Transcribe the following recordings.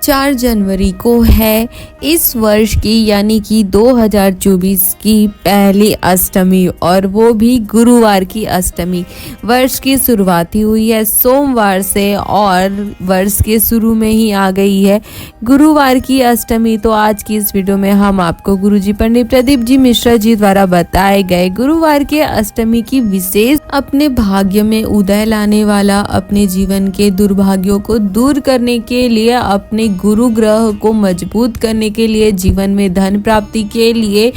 4 जनवरी को है इस वर्ष की यानी कि 2024 की पहली अष्टमी, और वो भी गुरुवार की अष्टमी। वर्ष की शुरुआत ही हुई है सोमवार से और वर्ष के शुरू में ही आ गई है गुरुवार की अष्टमी। तो आज की इस वीडियो में हम आपको गुरुजी पंडित प्रदीप जी मिश्रा जी द्वारा बताए गए गुरुवार के अष्टमी की विशेष, अपने भाग्य में उदय लाने वाला, अपने जीवन के दुर्भाग्यों को दूर करने के लिए, अपने गुरु ग्रह को मजबूत करने के लिए, जीवन में धन प्राप्ति के लिए,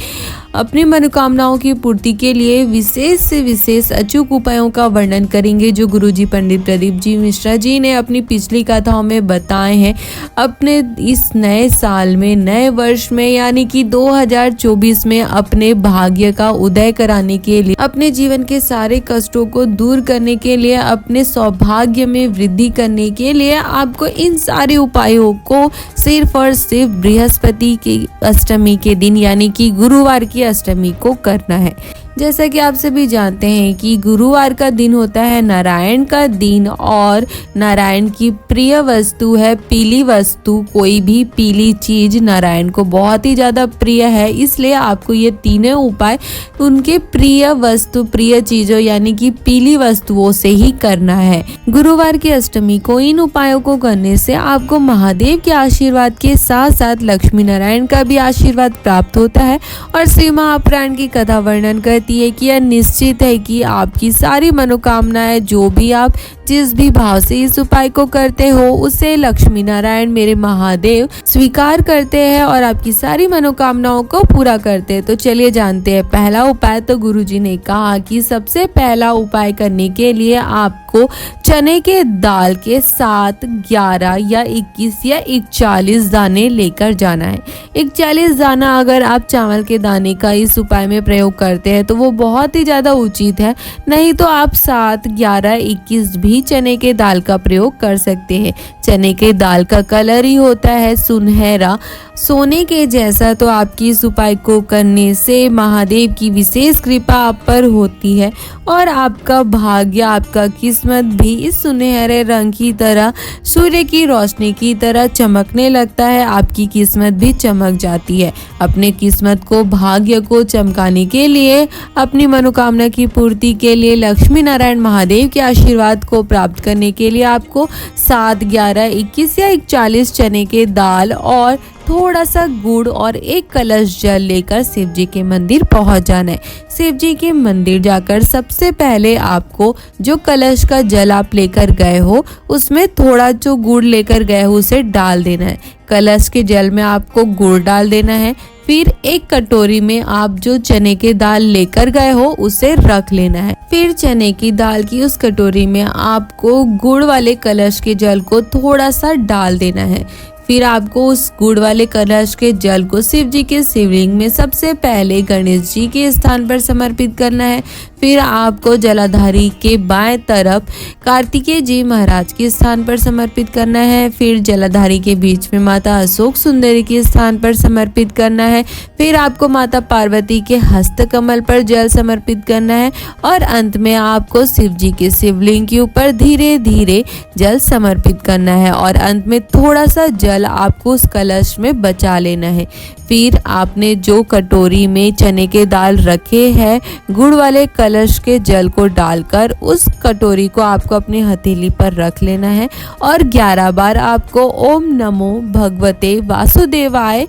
अपनी मनोकामनाओं की पूर्ति के लिए विशेष से विशेष अचूक उपायों का वर्णन करेंगे जो गुरुजी पंडित प्रदीप जी मिश्रा जी ने अपनी पिछली कथाओं में बताए हैं। अपने इस नए साल में, नए वर्ष में यानी कि 2024 में अपने भाग्य का उदय कराने के लिए, अपने जीवन के सारे कष्टों को दूर करने के लिए, अपने सौभाग्य में वृद्धि करने के लिए आपको इन सारे उपायों को सिर्फ और सिर्फ बृहस्पति की अष्टमी के दिन यानी कि गुरुवार की अष्टमी को करना है। जैसा कि आप सभी जानते हैं कि गुरुवार का दिन होता है नारायण का दिन, और नारायण की प्रिय वस्तु है पीली वस्तु। कोई भी पीली चीज नारायण को बहुत ही ज्यादा प्रिय है, इसलिए आपको ये तीनों उपाय उनके प्रिय वस्तु, प्रिय चीजों यानी कि पीली वस्तुओं से ही करना है। गुरुवार की अष्टमी को इन उपायों को करने से आपको महादेव के आशीर्वाद के साथ साथ लक्ष्मी नारायण का भी आशीर्वाद प्राप्त होता है। और श्री महापुराण की कथा वर्णन करती है कि यह निश्चित है कि आपकी सारी मनोकामनाएं, जो भी आप जिस भी भाव से इस उपाय को करते हो, उसे लक्ष्मी नारायण मेरे महादेव स्वीकार करते हैं और आपकी सारी मनोकामनाओं को पूरा करते हैं। तो चलिए जानते हैं पहला उपाय। तो गुरुजी ने कहा कि सबसे पहला उपाय करने के लिए आपको चने के दाल के 7, 11 या 21 या 41 दाने लेकर जाना है। 41 दाना अगर आप चावल के दाने का इस उपाय में प्रयोग करते हैं तो वो बहुत ही ज़्यादा उचित है, नहीं तो आप 7, 11, 21 भी चने के दाल का प्रयोग कर सकते हैं। चने के दाल का कलर ही होता है सुनहरा, सोने के जैसा। तो आपकी इस उपाय को करने से महादेव की विशेष कृपा आप पर होती है और आपका भाग्य, आपका किस्मत भी इस सुनहरे रंग की तरह, सूर्य की रोशनी की तरह चमकने लगता है। आपकी किस्मत भी चमक जाती है। अपने किस्मत को, भाग्य को चमकाने के लिए, अपनी मनोकामना की पूर्ति के लिए, लक्ष्मी नारायण महादेव के आशीर्वाद को प्राप्त करने के लिए आपको 7, 11, 21 या 41 चने के दाल और थोड़ा सा गुड़ और एक कलश जल लेकर शिव जी के मंदिर पहुंच जाना है। शिव जी के मंदिर जाकर सबसे पहले आपको जो कलश का जल आप लेकर गए हो उसमें थोड़ा जो गुड़ लेकर गए हो उसे डाल देना है। कलश के जल में आपको गुड़ डाल देना है। फिर एक कटोरी में आप जो चने के दाल लेकर गए हो उसे रख लेना है। फिर चने की दाल की उस कटोरी में आपको गुड़ वाले कलश के जल को थोड़ा सा डाल देना है। फिर आपको उस गुड़ वाले कलश के जल को शिव जी के शिवलिंग में सबसे पहले गणेश जी के स्थान पर समर्पित करना है। फिर आपको जलाधारी के बाएं तरफ कार्तिकेय जी महाराज के स्थान पर समर्पित करना है। फिर जलाधारी के बीच में माता अशोक सुंदरी के स्थान पर समर्पित करना है। फिर आपको माता पार्वती के हस्त कमल पर जल समर्पित करना है और अंत में आपको शिव जी के शिवलिंग के ऊपर धीरे धीरे जल समर्पित करना है और अंत में थोड़ा सा जल आपको उस कलश में बचा लेना है। फिर आपने जो कटोरी में चने के दाल रखे हैं, गुड़ वाले कलश के जल को डालकर उस कटोरी को आपको अपनी हथेली पर रख लेना है और 11 बार आपको ओम नमो भगवते वासुदेवाय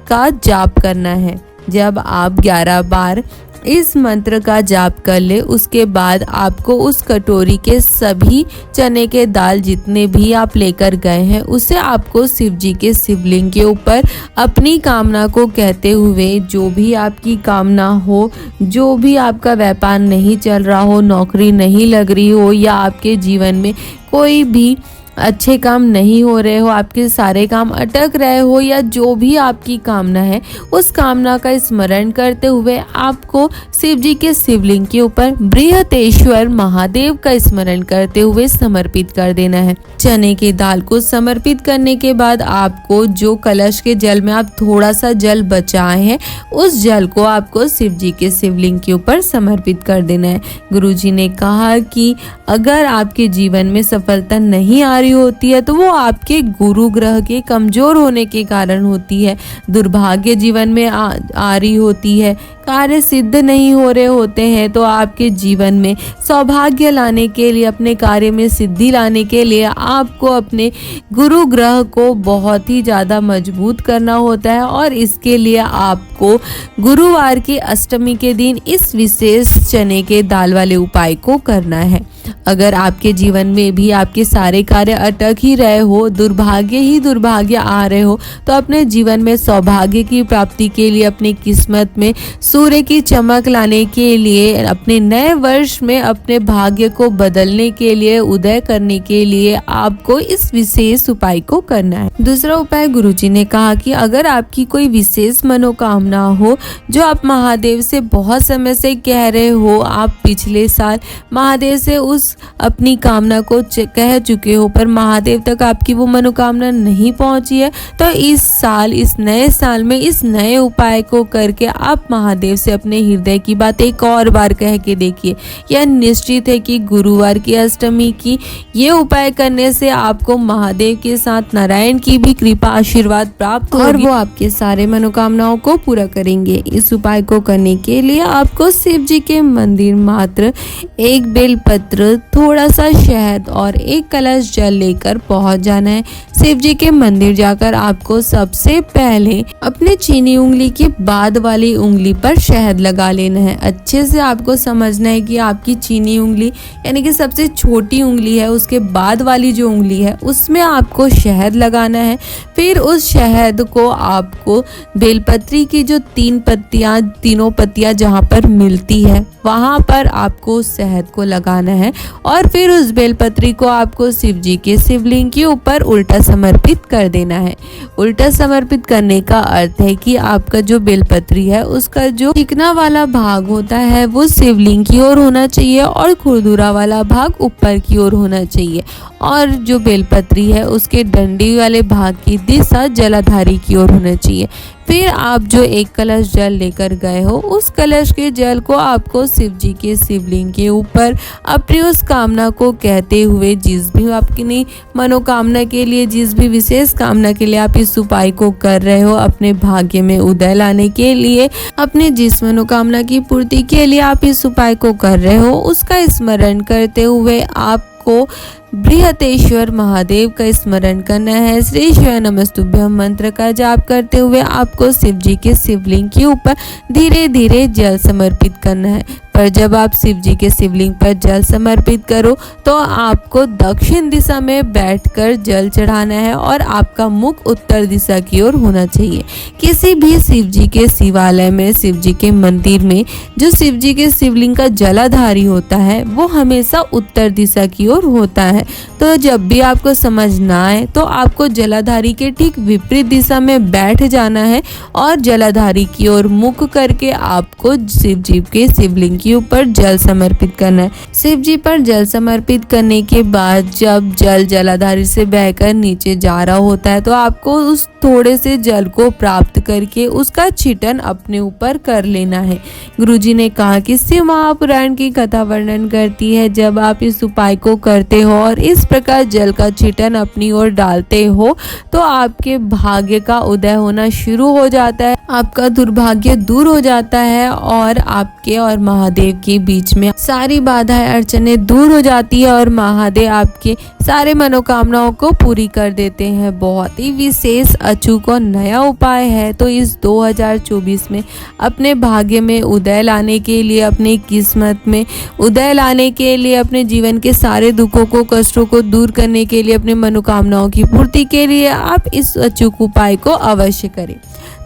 का जाप करना है। जब आप 11 बार इस मंत्र का जाप कर ले, उसके बाद आपको उस कटोरी के सभी चने के दाल जितने भी आप लेकर गए हैं उसे आपको शिव जी के शिवलिंग के ऊपर अपनी कामना को कहते हुए, जो भी आपकी कामना हो, जो भी आपका व्यापार नहीं चल रहा हो, नौकरी नहीं लग रही हो या आपके जीवन में कोई भी अच्छे काम नहीं हो रहे हो, आपके सारे काम अटक रहे हो, या जो भी आपकी कामना है उस कामना का स्मरण करते हुए आपको शिव जी के शिवलिंग के ऊपर बृहतेश्वर महादेव का स्मरण करते हुए समर्पित कर देना है। चने के दाल को समर्पित करने के बाद आपको जो कलश के जल में आप थोड़ा सा जल बचाए हैं उस जल को आपको शिव जी के शिवलिंग के ऊपर समर्पित कर देना है। गुरुजी ने कहा कि अगर आपके जीवन में सफलता नहीं आ रही होती है तो वो आपके गुरु ग्रह के कमजोर होने के कारण होती है। दुर्भाग्य जीवन में आ रही होती है, कार्य सिद्ध नहीं हो रहे होते हैं, तो आपके जीवन में सौभाग्य लाने के लिए, अपने कार्य में सिद्धि लाने के लिए आपको अपने गुरु ग्रह को बहुत ही ज़्यादा मजबूत करना होता है। और इसके लिए आपको गुरुवार की अष्टमी के दिन इस विशेष चने के दाल वाले उपाय को करना है। अगर आपके जीवन में भी आपके सारे कार्य अटक ही रहे हो, दुर्भाग्य आ रहे हो, तो अपने जीवन में सौभाग्य की प्राप्ति के लिए, अपनी किस्मत में सूर्य की चमक लाने के लिए, अपने नए वर्ष में अपने भाग्य को बदलने के लिए, उदय करने के लिए आपको इस विशेष उपाय को करना है। दूसरा उपाय गुरुजी ने कहा कि अगर आपकी कोई विशेष मनोकामना हो जो आप महादेव से बहुत समय से कह रहे हो, आप पिछले साल महादेव से उस अपनी कामना को कह चुके हो पर महादेव तक आपकी वो मनोकामना नहीं पहुंची है, तो इस साल, इस नए साल में इस नए उपाय को करके आप महादेव से अपने हृदय की बात एक और बार कह के देखिए। यह निश्चित है कि गुरुवार की अष्टमी की ये उपाय करने से आपको महादेव के साथ नारायण की भी कृपा आशीर्वाद प्राप्त होगी और वो आपके सारे मनोकामनाओं को पूरा करेंगे। इस उपाय को करने के लिए आपको शिव जी के मंदिर मात्र एक बेलपत्र, थोड़ा सा शहद और एक कलश जल लेकर पहुंच जाना है। शिव जी के मंदिर जाकर आपको सबसे पहले अपने चीनी उंगली के बाद वाली उंगली पर शहद लगा लेना है। अच्छे से आपको समझना है कि आपकी चीनी उंगली यानी कि सबसे छोटी उंगली है, उसके बाद वाली जो उंगली है उसमें आपको शहद लगाना है। फिर उस शहद को आपको बेलपत्री की जो तीनों पत्तियां जहाँ पर मिलती है वहाँ पर आपको उस शहद को लगाना है और फिर उस बेलपत्री को आपको शिव जी के शिवलिंग के ऊपर उल्टा समर्पित कर देना है। उल्टा समर्पित करने का अर्थ है कि आपका जो बेलपत्री है उसका जो चिकना वाला भाग होता है वो शिवलिंग की ओर होना चाहिए और खुरदुरा वाला भाग ऊपर की ओर होना चाहिए और जो बेलपत्री है उसके डंडी वाले भाग की दिशा जलाधारी की ओर होना चाहिए। फिर आप जो एक कलश जल लेकर गए हो उस कलश के जल को आपको शिव जी के शिवलिंग के ऊपर अपनी उस कामना को कहते हुए, जिस भी आपकी मनोकामना के लिए, जिस भी विशेष कामना के लिए आप इस उपाय को कर रहे हो, अपने भाग्य में उदय लाने के लिए, अपने जिस मनोकामना की पूर्ति के लिए आप इस उपाय को कर रहे हो उसका स्मरण करते हुए आपको बृहतेश्वर महादेव का स्मरण करना है। श्री शिवाय नमस्तुभ्यम मंत्र का जाप करते हुए आपको शिव जी के शिवलिंग के ऊपर धीरे धीरे जल समर्पित करना है। पर जब आप शिव जी के शिवलिंग पर जल समर्पित करो तो आपको दक्षिण दिशा में बैठकर जल चढ़ाना है और आपका मुख उत्तर दिशा की ओर होना चाहिए। किसी भी शिव जी के शिवालय में, शिव जी के मंदिर में जो शिव जी के शिवलिंग का जलाधारी होता है वो हमेशा उत्तर दिशा की ओर होता है। तो जब भी आपको समझ ना आए तो आपको जलाधारी के ठीक विपरीत दिशा में बैठ जाना है और जलाधारी की ओर मुख करके आपको शिव जी के शिवलिंग के ऊपर जल समर्पित करना है। शिव जी पर जल समर्पित करने के बाद जब जल जलाधारी से बहकर नीचे जा रहा होता है तो आपको उस थोड़े से जल को प्राप्त करके उसका छिटन अपने ऊपर कर लेना है। गुरुजी ने कहा कि शिव महापुराण की कथा वर्णन करती है जब आप इस उपाय को करते हो और इस प्रकार जल का छिटन अपनी ओर डालते हो तो आपके भाग्य का उदय होना शुरू हो जाता है, आपका दुर्भाग्य दूर हो जाता है और आपके और महादेव के बीच में सारी बाधाएं अड़चने दूर हो जाती है और महादेव आपके सारे मनोकामनाओं को पूरी कर देते हैं। बहुत ही विशेष, अचूक और नया उपाय है। तो इस 2024 में अपने भाग्य में उदय लाने के लिए, अपनी किस्मत में उदय लाने के लिए, अपने जीवन के सारे दुखों को, कष्टों को दूर करने के लिए, अपने मनोकामनाओं की पूर्ति के लिए आप इस अचूक उपाय को अवश्य करें।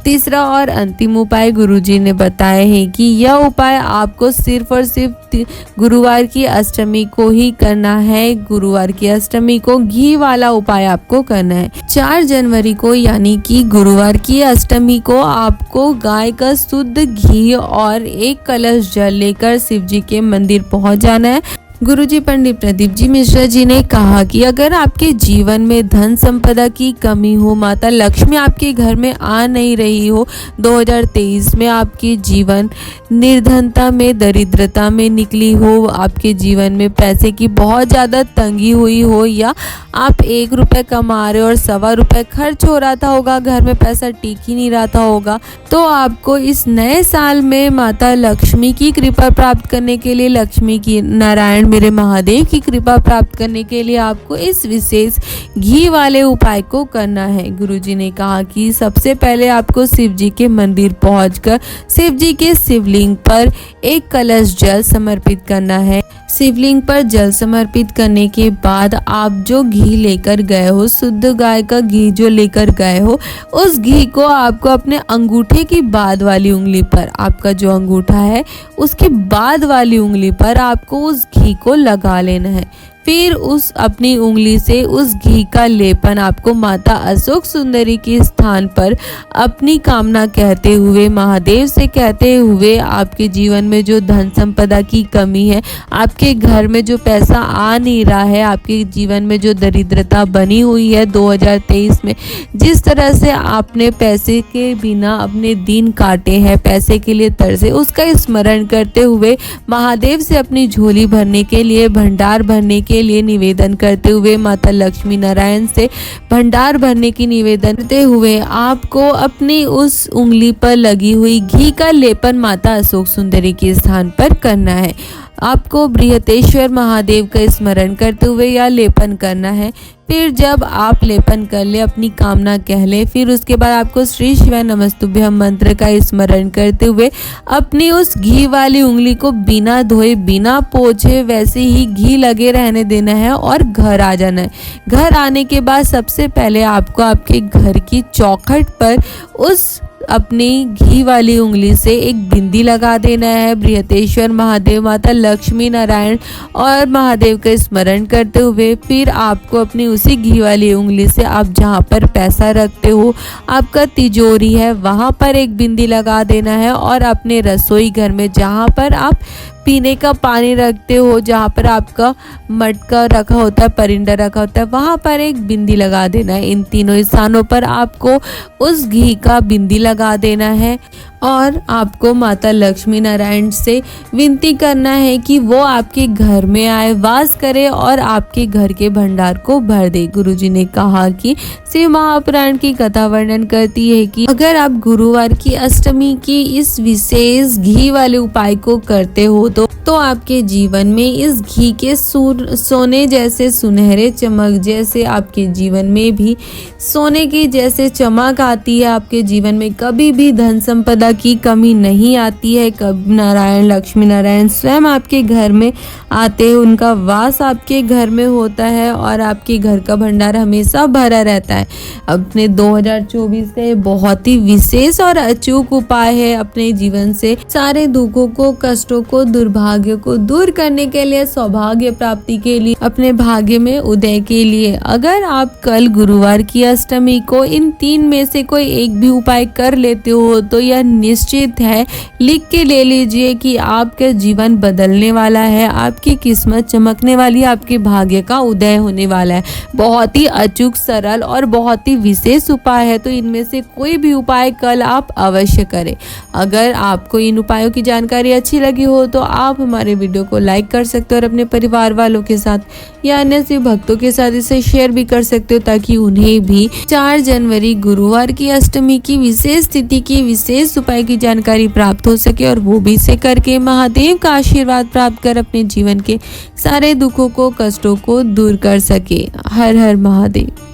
तीसरा और अंतिम उपाय गुरुजी ने बताया है कि यह उपाय आपको सिर्फ और सिर्फ गुरुवार की अष्टमी को ही करना है। गुरुवार की अष्टमी को घी वाला उपाय आपको करना है। 4 जनवरी को यानी कि गुरुवार की अष्टमी को आपको गाय का शुद्ध घी और एक कलश जल लेकर शिव जी के मंदिर पहुंच जाना है। गुरुजी पंडित प्रदीप जी मिश्रा जी ने कहा कि अगर आपके जीवन में धन संपदा की कमी हो, माता लक्ष्मी आपके घर में आ नहीं रही हो, 2023 में आपके जीवन निर्धनता में, दरिद्रता में निकली हो, आपके जीवन में पैसे की बहुत ज़्यादा तंगी हुई हो, या आप 1 रुपये कमा रहे हो और 1.25 रुपये खर्च हो रहा था होगा, घर में पैसा टिक ही नहीं रहा होगा, तो आपको इस नए साल में माता लक्ष्मी की कृपा प्राप्त करने के लिए, लक्ष्मी की, नारायण मेरे महादेव की कृपा प्राप्त करने के लिए आपको इस विशेष घी वाले उपाय को करना है। गुरुजी ने कहा कि सबसे पहले आपको शिव जी के मंदिर पहुंचकर शिव जी के शिवलिंग पर एक कलश जल समर्पित करना है। शिवलिंग पर जल समर्पित करने के बाद आप जो घी लेकर गए हो, शुद्ध गाय का घी जो लेकर गए हो, उस घी को आपको अपने अंगूठे की बाद वाली उंगली पर, आपका जो अंगूठा है उसके बाद वाली उंगली पर आपको उस घी को लगा लेना है। फिर उस अपनी उंगली से उस घी का लेपन आपको माता अशोक सुंदरी के स्थान पर अपनी कामना कहते हुए, महादेव से कहते हुए, आपके जीवन में जो धन संपदा की कमी है, आपके घर में जो पैसा आ नहीं रहा है, आपके जीवन में जो दरिद्रता बनी हुई है 2023 में, जिस तरह से आपने पैसे के बिना अपने दिन काटे हैं, पैसे के लिए तरसे, उसका स्मरण करते हुए महादेव से अपनी झोली भरने के लिए, भंडार भरने के लिए निवेदन करते हुए, माता लक्ष्मी नारायण से भंडार भरने की निवेदन करते हुए आपको अपनी उस उंगली पर लगी हुई घी का लेपन माता अशोक सुंदरी के स्थान पर करना है। आपको बृहतेश्वर महादेव का स्मरण करते हुए या लेपन करना है। फिर जब आप लेपन कर ले, अपनी कामना कह ले, फिर उसके बाद आपको श्री शिवाय नमस्तुभ्यम मंत्र का स्मरण करते हुए अपनी उस घी वाली उंगली को बिना धोए, बिना पोछे वैसे ही घी लगे रहने देना है और घर आ जाना है। घर आने के बाद सबसे पहले आपको आपके घर की चौखट पर उस अपनी घी वाली उंगली से एक बिंदी लगा देना है। बृहतेश्वर महादेव, माता लक्ष्मी नारायण और महादेव का स्मरण करते हुए फिर आपको अपनी उसी घी वाली उंगली से, आप जहाँ पर पैसा रखते हो, आपका तिजोरी है, वहाँ पर एक बिंदी लगा देना है और अपने रसोई घर में जहाँ पर आप पीने का पानी रखते हो, जहाँ पर आपका मटका रखा होता है, परिंदा रखा होता है, वहाँ पर एक बिंदी लगा देना है। इन तीनों स्थानों पर आपको उस घी का बिंदी लगा देना है और आपको माता लक्ष्मी नारायण से विनती करना है कि वो आपके घर में आए, वास करे और आपके घर के भंडार को भर दे। गुरुजी ने कहा कि शिव महापुराण की कथा वर्णन करती है कि अगर आप गुरुवार की अष्टमी की इस विशेष घी वाले उपाय को करते हो तो आपके जीवन में इस घी के सोने जैसे सुनहरे चमक जैसे आपके जीवन में भी सोने की जैसे चमक आती है। आपके जीवन में कभी भी धन संपदा की कमी नहीं आती है। कभी नारायण, लक्ष्मी नारायण स्वयं आपके घर में आते हैं, उनका वास आपके घर में होता है और आपके घर का भंडार हमेशा भरा रहता है। अपने 2024 का ये बहुत ही विशेष और अचूक उपाय है अपने जीवन से सारे दुखों को, कष्टों को, दुर्भाग्य को दूर करने के लिए, सौभाग्य प्राप्ति के लिए, अपने भाग्य में उदय के लिए। अगर आप कल गुरुवार की अष्टमी को इन 3 में से कोई एक भी उपाय कर लेते हो तो यह निश्चित है, लिख के ले लीजिए कि आपका जीवन बदलने वाला है, आपकी किस्मत चमकने वाली है, आपके भाग्य का उदय होने वाला है। बहुत ही अचूक, सरल और बहुत ही विशेष उपाय है, तो इनमें से कोई भी उपाय कल आप अवश्य करें। अगर आपको इन उपायों की जानकारी अच्छी लगी हो तो आप हमारे वीडियो को लाइक कर सकते हो और अपने परिवार वालों के साथ या अन्य शिव भक्तों के साथ इसे शेयर भी कर सकते हो, ताकि उन्हें भी 4 जनवरी गुरुवार की अष्टमी की विशेष तिथि की विशेष उपाय की जानकारी प्राप्त हो सके और वो भी इसे करके महादेव का आशीर्वाद प्राप्त कर अपने जीवन के सारे दुखों को, कष्टों को दूर कर सके। हर हर महादेव।